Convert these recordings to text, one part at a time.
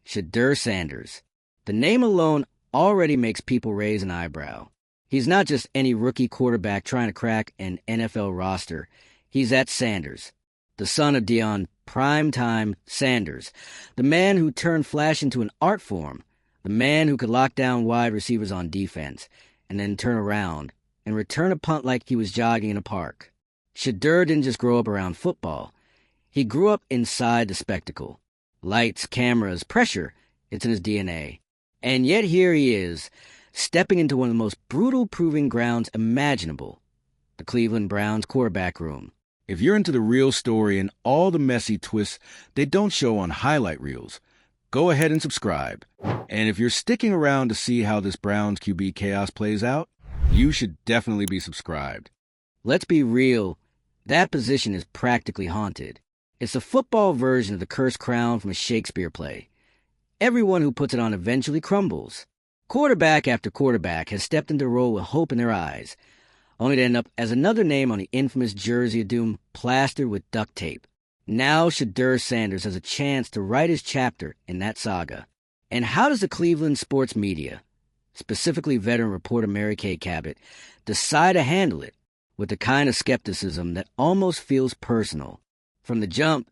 Shedeur Sanders. The name alone already makes people raise an eyebrow. He's not just any rookie quarterback trying to crack an NFL roster. He's that Sanders, the son of Deion Primetime Sanders, the man who turned flash into an art form, the man who could lock down wide receivers on defense and then turn around and return a punt like he was jogging in a park. Shedeur didn't just grow up around football. He grew up inside the spectacle. Lights, cameras, pressure, it's in his DNA. And yet here he is, stepping into one of the most brutal proving grounds imaginable, the Cleveland Browns quarterback room. If you're into the real story and all the messy twists they don't show on highlight reels, go ahead and subscribe. And if you're sticking around to see how this Browns QB chaos plays out, you should definitely be subscribed. Let's be real, that position is practically haunted. It's the football version of the cursed crown from a Shakespeare play. Everyone who puts it on eventually crumbles. Quarterback after quarterback has stepped into a role with hope in their eyes, only to end up as another name on the infamous jersey of doom plastered with duct tape. Now Shedeur Sanders has a chance to write his chapter in that saga. And how does the Cleveland sports media, specifically veteran reporter Mary Kay Cabot, decide to handle it with the kind of skepticism that almost feels personal? From the jump,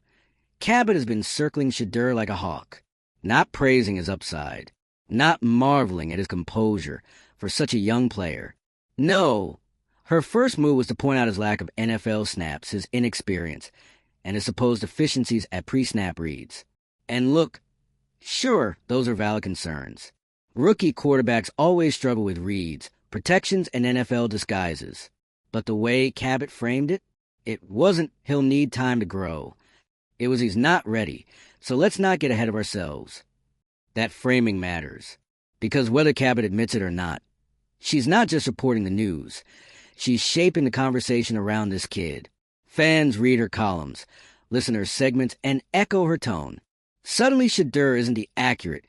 Cabot has been circling Shedeur like a hawk, not praising his upside, not marveling at his composure for such a young player. No, her first move was to point out his lack of NFL snaps, his inexperience, and his supposed deficiencies at pre-snap reads. And look, sure, those are valid concerns. Rookie quarterbacks always struggle with reads, protections, and NFL disguises. But the way Cabot framed it, it wasn't he'll need time to grow. It was he's not ready, so let's not get ahead of ourselves. That framing matters, because whether Cabot admits it or not, she's not just reporting the news. She's shaping the conversation around this kid. Fans read her columns, listen to her segments, and echo her tone. Suddenly Shedeur isn't the accurate,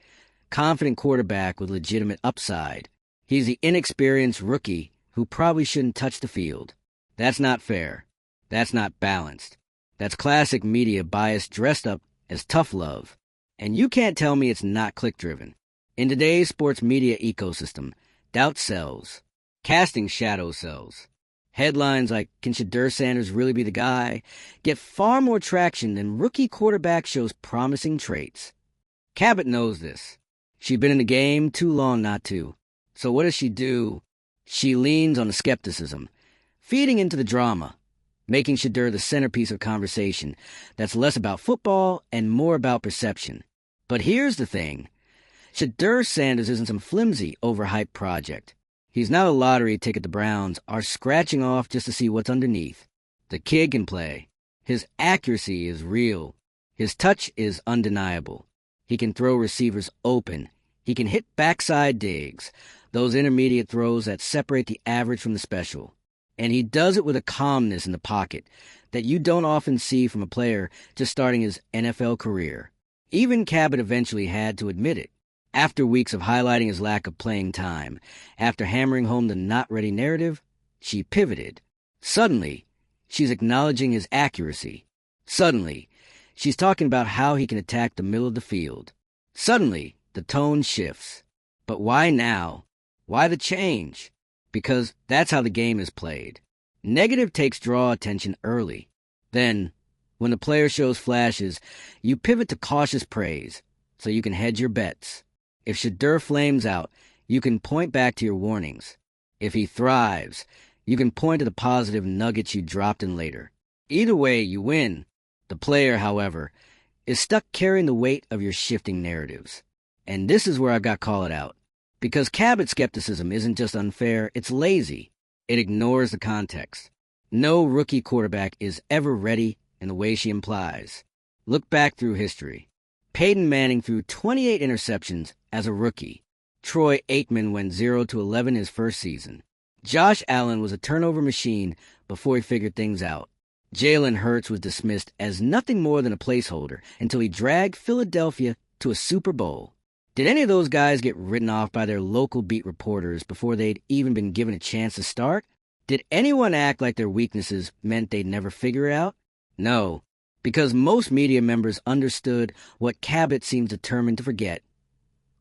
confident quarterback with legitimate upside. He's the inexperienced rookie who probably shouldn't touch the field. That's not fair. That's not balanced. That's classic media bias dressed up as tough love. And you can't tell me it's not click-driven. In today's sports media ecosystem, doubt sells. Casting shadow sells. Headlines like, "Can Shedeur Sanders really be the guy?" get far more traction than rookie quarterback shows promising traits. Cabot knows this. She's been in the game too long not to. So what does she do? She leans on the skepticism, feeding into the drama, making Shedeur the centerpiece of conversation that's less about football and more about perception. But here's the thing. Shedeur Sanders isn't some flimsy, overhyped project. He's not a lottery ticket the Browns are scratching off just to see what's underneath. The kid can play. His accuracy is real. His touch is undeniable. He can throw receivers open. He can hit backside digs, those intermediate throws that separate the average from the special. And he does it with a calmness in the pocket that you don't often see from a player just starting his NFL career. Even Cabot eventually had to admit it. After weeks of highlighting his lack of playing time, after hammering home the not-ready narrative, she pivoted. Suddenly, she's acknowledging his accuracy. Suddenly, she's talking about how he can attack the middle of the field. Suddenly, the tone shifts. But why now? Why the change? Because that's how the game is played. Negative takes draw attention early. Then, when the player shows flashes, you pivot to cautious praise, so you can hedge your bets. If Shedeur flames out, you can point back to your warnings. If he thrives, you can point to the positive nuggets you dropped in later. Either way, you win. The player, however, is stuck carrying the weight of your shifting narratives. And this is where I've got to call it out. Because Cabot's skepticism isn't just unfair, it's lazy. It ignores the context. No rookie quarterback is ever ready in the way she implies. Look back through history. Peyton Manning threw 28 interceptions as a rookie. Troy Aikman went 0-11 his first season. Josh Allen was a turnover machine before he figured things out. Jalen Hurts was dismissed as nothing more than a placeholder until he dragged Philadelphia to a Super Bowl. Did any of those guys get written off by their local beat reporters before they'd even been given a chance to start? Did anyone act like their weaknesses meant they'd never figure it out? No, Because most media members understood what Cabot seems determined to forget.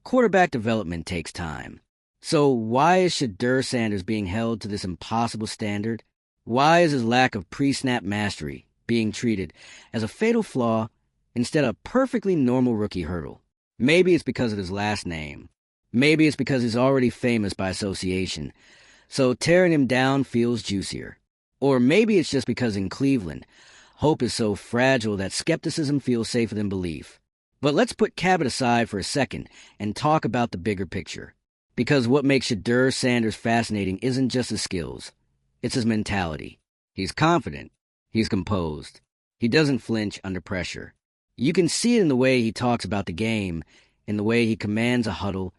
Quarterback development takes time. So why is Shedeur Sanders being held to this impossible standard? Why is his lack of pre-snap mastery being treated as a fatal flaw instead of a perfectly normal rookie hurdle? Maybe it's because of his last name. Maybe it's because he's already famous by association, so tearing him down feels juicier. Or maybe it's just because in Cleveland, hope is so fragile that skepticism feels safer than belief. But let's put Cabot aside for a second and talk about the bigger picture. Because what makes Shedeur Sanders fascinating isn't just his skills. It's his mentality. He's confident. He's composed. He doesn't flinch under pressure. You can see it in the way he talks about the game, in the way he commands a huddle,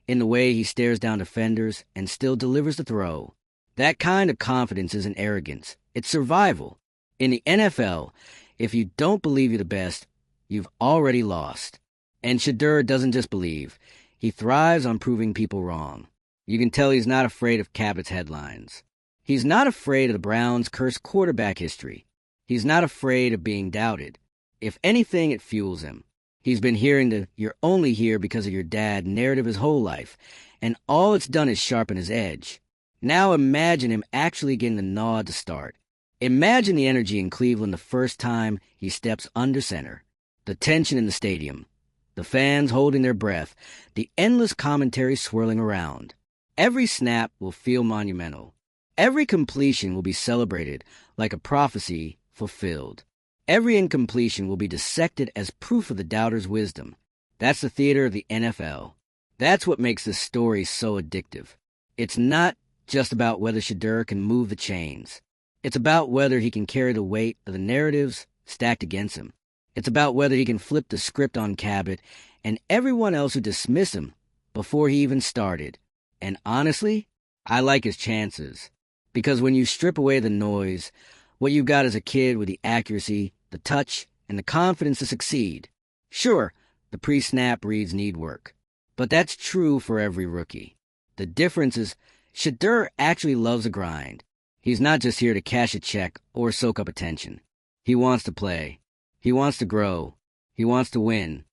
in the way he stares down defenders and still delivers the throw. That kind of confidence isn't arrogance. It's survival. In the NFL, if you don't believe you're the best, you've already lost. And Shedeur doesn't just believe. He thrives on proving people wrong. You can tell he's not afraid of Cabot's headlines. He's not afraid of the Browns' cursed quarterback history. He's not afraid of being doubted. If anything, it fuels him. He's been hearing the "you're only here because of your dad" narrative his whole life, and all it's done is sharpen his edge. Now imagine him actually getting the nod to start. Imagine the energy in Cleveland the first time he steps under center. The tension in the stadium. The fans holding their breath. The endless commentary swirling around. Every snap will feel monumental. Every completion will be celebrated like a prophecy fulfilled. Every incompletion will be dissected as proof of the doubter's wisdom. That's the theater of the NFL. That's what makes this story so addictive. It's not just about whether Shedeur can move the chains. It's about whether he can carry the weight of the narratives stacked against him. It's about whether he can flip the script on Cabot and everyone else who dismissed him before he even started. And honestly, I like his chances. Because when you strip away the noise, what you've got is a kid with the accuracy, the touch, and the confidence to succeed. Sure, the pre-snap reads need work. But that's true for every rookie. The difference is Shedeur actually loves the grind. He's not just here to cash a check or soak up attention. He wants to play. He wants to grow. He wants to win.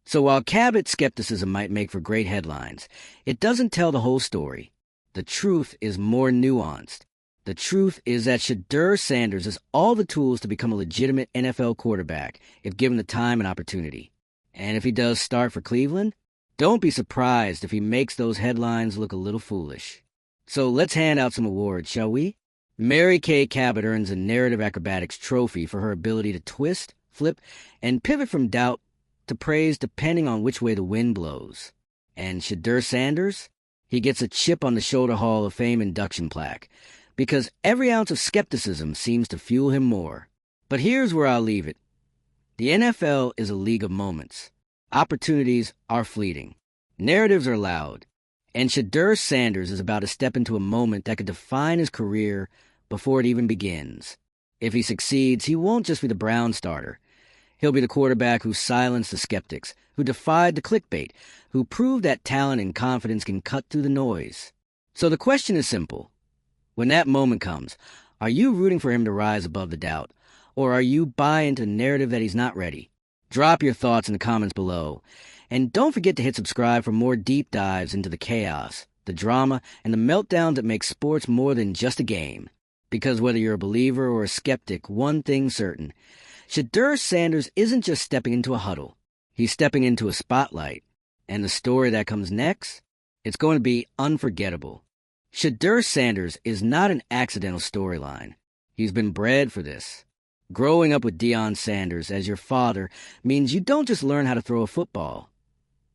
So while Cabot's skepticism might make for great headlines, it doesn't tell the whole story. The truth is more nuanced. The truth is that Shedeur Sanders has all the tools to become a legitimate NFL quarterback if given the time and opportunity. And if he does start for Cleveland, don't be surprised if he makes those headlines look a little foolish. So let's hand out some awards, shall we? Mary Kay Cabot earns a Narrative Acrobatics trophy for her ability to twist, flip, and pivot from doubt to praise depending on which way the wind blows. And Shedeur Sanders? He gets a chip on the Shoulder Hall of Fame induction plaque, because every ounce of skepticism seems to fuel him more. But here's where I'll leave it. The NFL is a league of moments. Opportunities are fleeting. Narratives are loud. And Shedeur Sanders is about to step into a moment that could define his career before it even begins. If he succeeds, he won't just be the Brown starter. He'll be the quarterback who silenced the skeptics, who defied the clickbait, who proved that talent and confidence can cut through the noise. So the question is simple. When that moment comes, are you rooting for him to rise above the doubt? Or are you buying into the narrative that he's not ready? Drop your thoughts in the comments below. And don't forget to hit subscribe for more deep dives into the chaos, the drama, and the meltdowns that make sports more than just a game. Because whether you're a believer or a skeptic, one thing's certain. Shedeur Sanders isn't just stepping into a huddle. He's stepping into a spotlight. And the story that comes next? It's going to be unforgettable. Shedeur Sanders is not an accidental storyline. He's been bred for this. Growing up with Deion Sanders as your father means you don't just learn how to throw a football.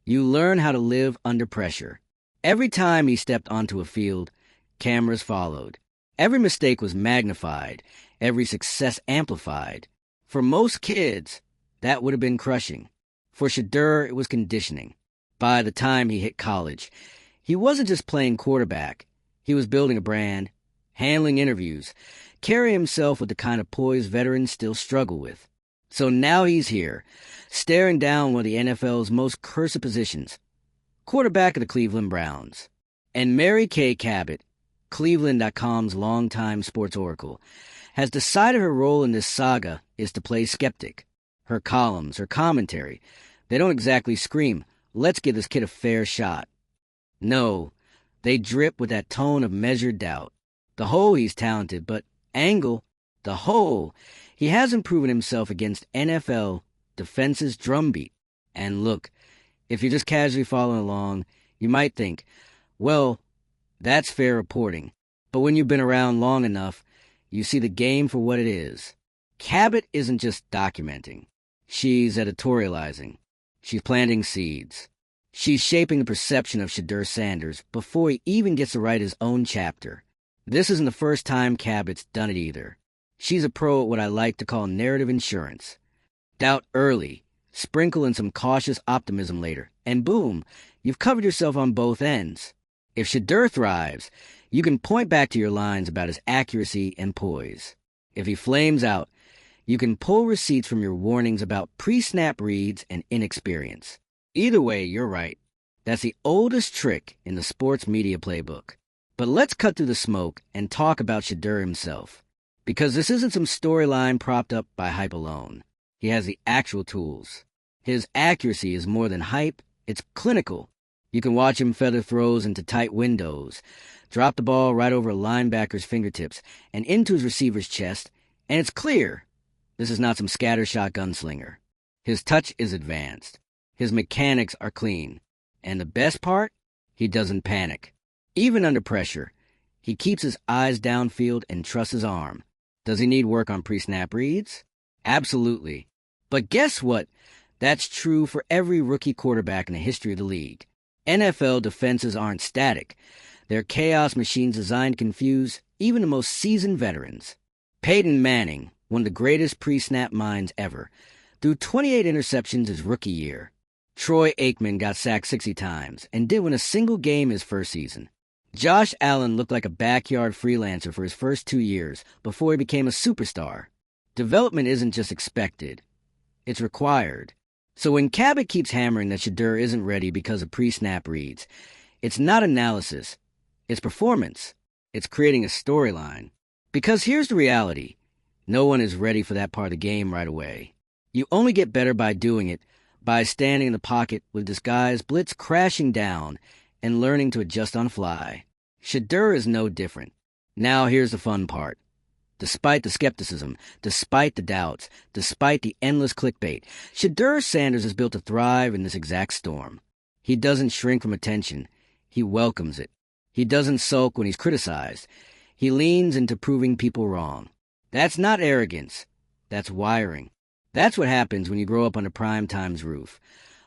You learn how to live under pressure. Every time he stepped onto a field, cameras followed. Every mistake was magnified. Every success amplified. For most kids, that would have been crushing. For Shedeur, it was conditioning. By the time he hit college, he wasn't just playing quarterback. He was building a brand, handling interviews, carrying himself with the kind of poise veterans still struggle with. So now he's here, staring down one of the NFL's most cursed positions, quarterback of the Cleveland Browns. And Mary Kay Cabot, Cleveland.com's longtime sports oracle, has decided her role in this saga is to play skeptic. Her columns, her commentary, they don't exactly scream, "Let's give this kid a fair shot." No, they drip with that tone of measured doubt. The whole he's talented, but Angle, the whole, he hasn't proven himself against NFL defense's drumbeat. And look, if you're just casually following along, you might think, well, that's fair reporting. But when you've been around long enough, you see the game for what it is. Cabot isn't just documenting. She's editorializing. She's planting seeds. She's shaping the perception of Shedeur Sanders before he even gets to write his own chapter. This isn't the first time Cabot's done it either. She's a pro at what I like to call narrative insurance. Doubt early, sprinkle in some cautious optimism later, and boom, you've covered yourself on both ends. If Shedeur thrives, you can point back to your lines about his accuracy and poise. If he flames out, you can pull receipts from your warnings about pre-snap reads and inexperience. Either way, you're right. That's the oldest trick in the sports media playbook. But let's cut through the smoke and talk about Shedeur himself. Because this isn't some storyline propped up by hype alone. He has the actual tools. His accuracy is more than hype, it's clinical. You can watch him feather throws into tight windows, drop the ball right over a linebacker's fingertips and into his receiver's chest, and it's clear this is not some scattershot gunslinger. His touch is advanced. His mechanics are clean. And the best part? He doesn't panic. Even under pressure, he keeps his eyes downfield and trusts his arm. Does he need work on pre-snap reads? Absolutely. But guess what? That's true for every rookie quarterback in the history of the league. NFL defenses aren't static. They're chaos machines designed to confuse even the most seasoned veterans. Peyton Manning, one of the greatest pre-snap minds ever, threw 28 interceptions his rookie year. Troy Aikman got sacked 60 times and didn't win a single game his first season. Josh Allen looked like a backyard freelancer for his first 2 years before he became a superstar. Development isn't just expected. It's required. So when Cabot keeps hammering that Shedeur isn't ready because of pre-snap reads, it's not analysis. It's performance. It's creating a storyline. Because here's the reality. No one is ready for that part of the game right away. You only get better by doing it, by standing in the pocket with disguised blitz crashing down and learning to adjust on the fly. Shedeur is no different. Now here's the fun part. Despite the skepticism, despite the doubts, despite the endless clickbait, Shedeur Sanders is built to thrive in this exact storm. He doesn't shrink from attention. He welcomes it. He doesn't sulk when he's criticized. He leans into proving people wrong. That's not arrogance. That's wiring. That's what happens when you grow up under Primetime's roof,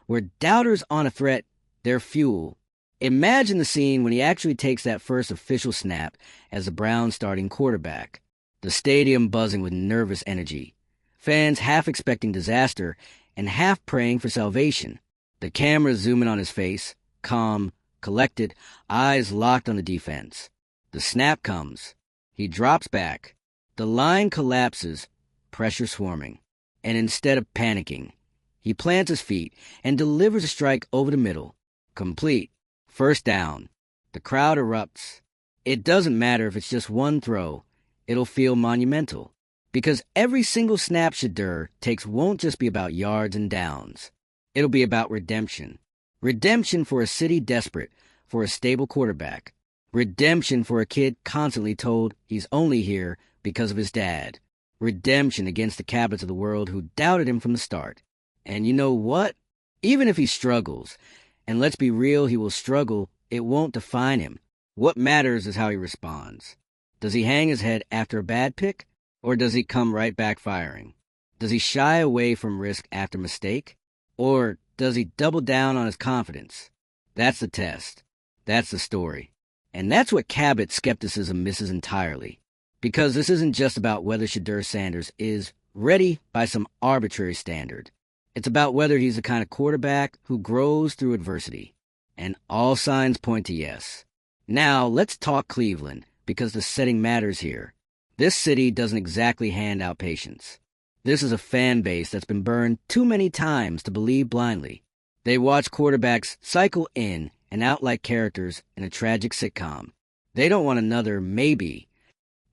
where doubters on a threat, they're fuel. Imagine the scene when he actually takes that first official snap as the Browns' starting quarterback. The stadium buzzing with nervous energy. Fans half expecting disaster and half praying for salvation. The camera zooming on his face, calm, collected, eyes locked on the defense. The snap comes. He drops back. The line collapses, pressure swarming. And instead of panicking, he plants his feet and delivers a strike over the middle. Complete. First down. The crowd erupts. It doesn't matter if it's just one throw. It'll feel monumental. Because every single snap Shedeur takes won't just be about yards and downs. It'll be about redemption. Redemption for a city desperate for a stable quarterback. Redemption for a kid constantly told he's only here because of his dad. Redemption against the Cabots of the world who doubted him from the start. And you know what? Even if he struggles, and let's be real, he will struggle, it won't define him. What matters is how he responds. Does he hang his head after a bad pick, or does he come right back firing? Does he shy away from risk after mistake, or does he double down on his confidence? That's the test. That's the story. And that's what Cabot's skepticism misses entirely. Because this isn't just about whether Shedeur Sanders is ready by some arbitrary standard. It's about whether he's the kind of quarterback who grows through adversity. And all signs point to yes. Now, let's talk Cleveland, because the setting matters here. This city doesn't exactly hand out patience. This is a fan base that's been burned too many times to believe blindly. They watch quarterbacks cycle in and out like characters in a tragic sitcom. They don't want another maybe.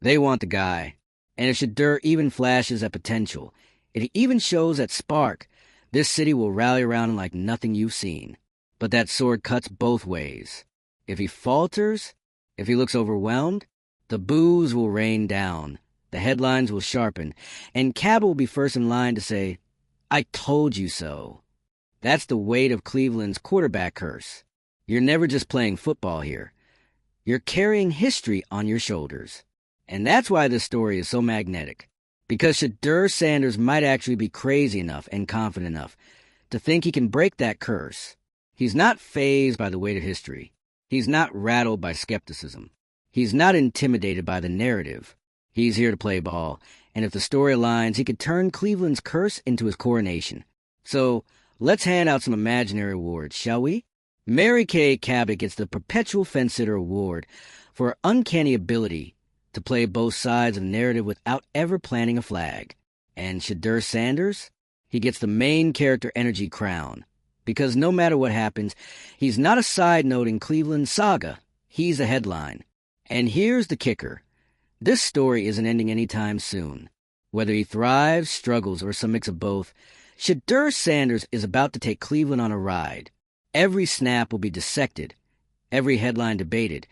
They want the guy. And if Shedeur even flashes at potential, if he even shows that spark, this city will rally around him like nothing you've seen. But that sword cuts both ways. If he falters, if he looks overwhelmed, the boos will rain down, the headlines will sharpen, and Cabot will be first in line to say, "I told you so." That's the weight of Cleveland's quarterback curse. You're never just playing football here. You're carrying history on your shoulders. And that's why this story is so magnetic. Because Shedeur Sanders might actually be crazy enough and confident enough to think he can break that curse. He's not fazed by the weight of history. He's not rattled by skepticism. He's not intimidated by the narrative. He's here to play ball, and if the story aligns, he could turn Cleveland's curse into his coronation. So, let's hand out some imaginary awards, shall we? Mary Kay Cabot gets the Perpetual Fence-Sitter Award for her uncanny ability to play both sides of the narrative without ever planting a flag. And Shedeur Sanders? He gets the main character energy crown. Because no matter what happens, he's not a side note in Cleveland's saga. He's a headline. And here's the kicker. This story isn't ending anytime soon. Whether he thrives, struggles, or some mix of both, Shedeur Sanders is about to take Cleveland on a ride. Every snap will be dissected, every headline debated,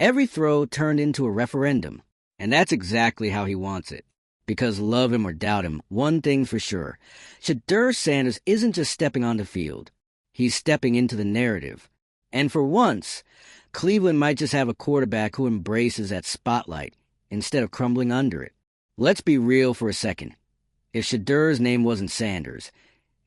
every throw turned into a referendum. And that's exactly how he wants it. Because love him or doubt him, one thing's for sure. Shedeur Sanders isn't just stepping on the field. He's stepping into the narrative. And for once, Cleveland might just have a quarterback who embraces that spotlight instead of crumbling under it. Let's be real for a second. If Shedeur's name wasn't Sanders,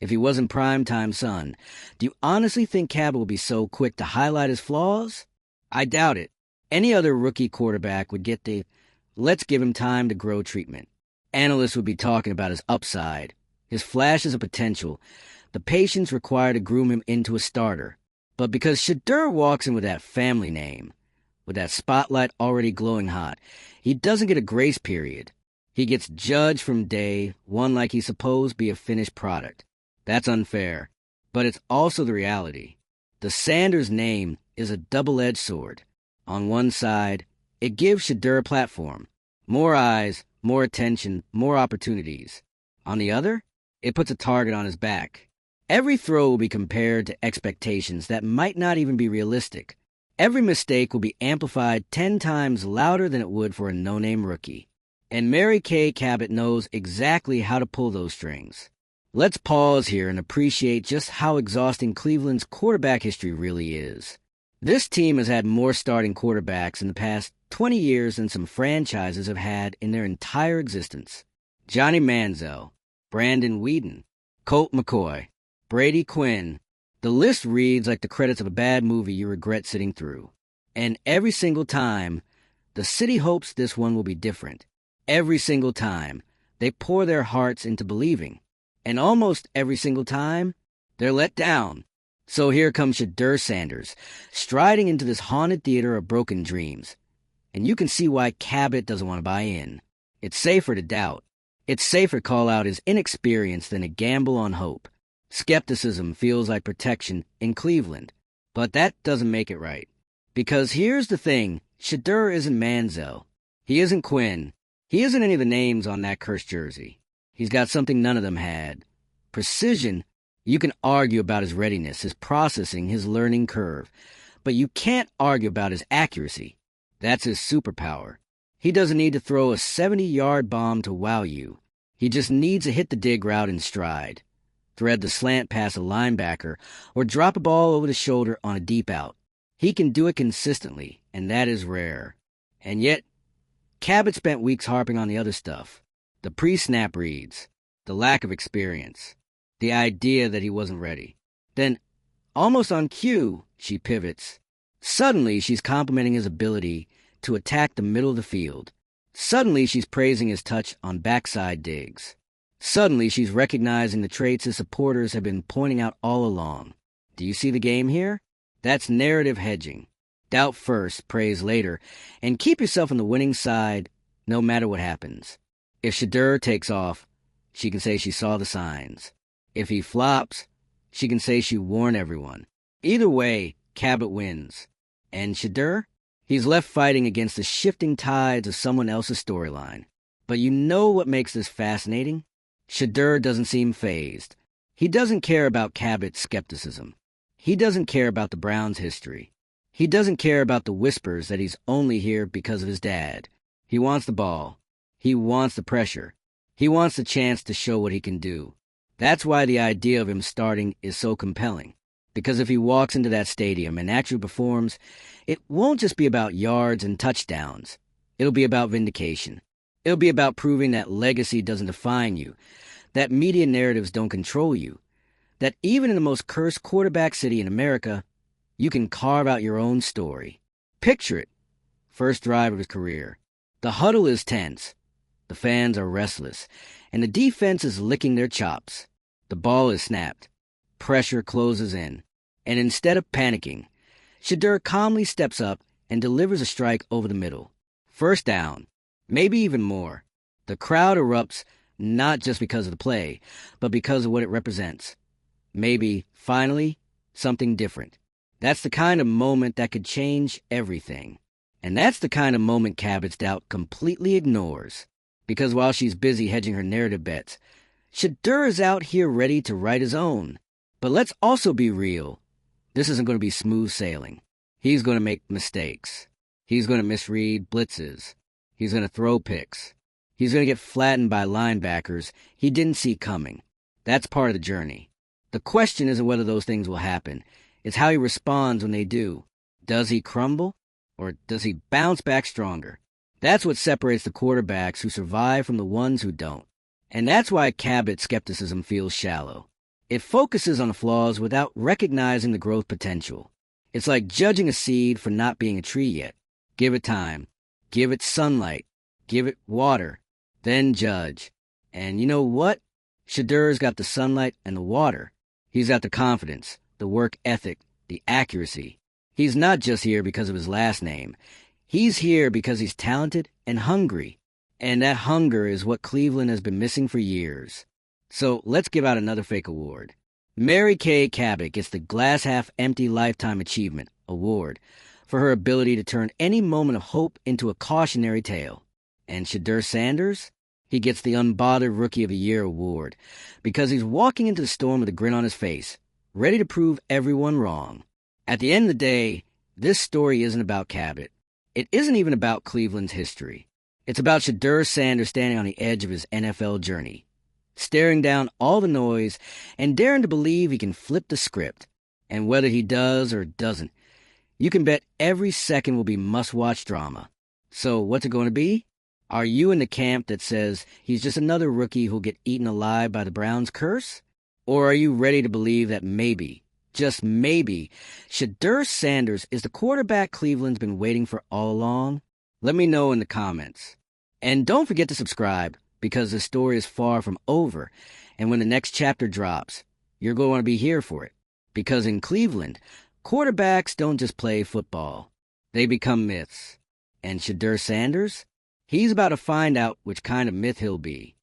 if he wasn't primetime son, do you honestly think Cabot would be so quick to highlight his flaws? I doubt it. Any other rookie quarterback would get the "let's give him time to grow" treatment. Analysts would be talking about his upside, his flashes of potential, the patience required to groom him into a starter. But because Shedeur walks in with that family name, with that spotlight already glowing hot, he doesn't get a grace period. He gets judged from day one like he's supposed to be a finished product. That's unfair, but it's also the reality. The Sanders name is a double-edged sword. On one side, it gives Shedeur a platform. More eyes, more attention, more opportunities. On the other, it puts a target on his back. Every throw will be compared to expectations that might not even be realistic. Every mistake will be amplified 10 times louder than it would for a no-name rookie. And Mary Kay Cabot knows exactly how to pull those strings. Let's pause here and appreciate just how exhausting Cleveland's quarterback history really is. This team has had more starting quarterbacks in the past 20 years than some franchises have had in their entire existence. Johnny Manziel, Brandon Weeden, Colt McCoy, Brady Quinn. The list reads like the credits of a bad movie you regret sitting through. And every single time, the city hopes this one will be different. Every single time, they pour their hearts into believing. And almost every single time, they're let down. So here comes Shedeur Sanders, striding into this haunted theater of broken dreams. And you can see why Cabot doesn't want to buy in. It's safer to doubt. It's safer to call out his inexperience than to gamble on hope. Skepticism feels like protection in Cleveland. But that doesn't make it right. Because here's the thing, Shedeur isn't Manziel. He isn't Quinn. He isn't any of the names on that cursed jersey. He's got something none of them had. Precision. You can argue about his readiness, his processing, his learning curve. But you can't argue about his accuracy. That's his superpower. He doesn't need to throw a 70-yard bomb to wow you. He just needs to hit the dig route in stride, thread the slant past a linebacker, or drop a ball over the shoulder on a deep out. He can do it consistently, and that is rare. And yet, Cabot spent weeks harping on the other stuff. The pre-snap reads, the lack of experience, the idea that he wasn't ready. Then, almost on cue, she pivots. Suddenly, she's complimenting his ability to attack the middle of the field. Suddenly, she's praising his touch on backside digs. Suddenly, she's recognizing the traits his supporters have been pointing out all along. Do you see the game here? That's narrative hedging. Doubt first, praise later, and keep yourself on the winning side no matter what happens. If Shedeur takes off, she can say she saw the signs. If he flops, she can say she warned everyone. Either way, Cabot wins. And Shedeur? He's left fighting against the shifting tides of someone else's storyline. But you know what makes this fascinating? Shedeur doesn't seem fazed. He doesn't care about Cabot's skepticism. He doesn't care about the Browns' history. He doesn't care about the whispers that he's only here because of his dad. He wants the ball. He wants the pressure. He wants the chance to show what he can do. That's why the idea of him starting is so compelling. Because if he walks into that stadium and actually performs, it won't just be about yards and touchdowns. It'll be about vindication. It'll be about proving that legacy doesn't define you, that media narratives don't control you, that even in the most cursed quarterback city in America, you can carve out your own story. Picture it. First drive of his career. The huddle is tense. The fans are restless, and the defense is licking their chops. The ball is snapped. Pressure closes in, and instead of panicking, Shedeur calmly steps up and delivers a strike over the middle. First down, maybe even more. The crowd erupts not just because of the play, but because of what it represents. Maybe, finally, something different. That's the kind of moment that could change everything. And that's the kind of moment Cabot's doubt completely ignores. Because while she's busy hedging her narrative bets, Shedeur is out here ready to write his own. But let's also be real. This isn't going to be smooth sailing. He's going to make mistakes. He's going to misread blitzes. He's going to throw picks. He's going to get flattened by linebackers he didn't see coming. That's part of the journey. The question isn't whether those things will happen. It's how he responds when they do. Does he crumble? Or does he bounce back stronger? That's what separates the quarterbacks who survive from the ones who don't. And that's why Cabot's skepticism feels shallow. It focuses on the flaws without recognizing the growth potential. It's like judging a seed for not being a tree yet. Give it time. Give it sunlight. Give it water. Then judge. And you know what? Shedeur's got the sunlight and the water. He's got the confidence, the work ethic, the accuracy. He's not just here because of his last name. He's here because he's talented and hungry. And that hunger is what Cleveland has been missing for years. So let's give out another fake award. Mary Kay Cabot gets the Glass Half Empty Lifetime Achievement Award for her ability to turn any moment of hope into a cautionary tale. And Shedeur Sanders? He gets the Unbothered Rookie of the Year award because he's walking into the storm with a grin on his face, ready to prove everyone wrong. At the end of the day, this story isn't about Cabot. It isn't even about Cleveland's history. It's about Shedeur Sanders standing on the edge of his NFL journey, staring down all the noise and daring to believe he can flip the script. And whether he does or doesn't, you can bet every second will be must-watch drama. So what's it going to be? Are you in the camp that says he's just another rookie who'll get eaten alive by the Browns' curse? Or are you ready to believe that maybe, just maybe, Shedeur Sanders is the quarterback Cleveland's been waiting for all along? Let me know in the comments. And don't forget to subscribe, because the story is far from over, and when the next chapter drops, you're going to want to be here for it. Because in Cleveland, quarterbacks don't just play football. They become myths. And Shedeur Sanders? He's about to find out which kind of myth he'll be.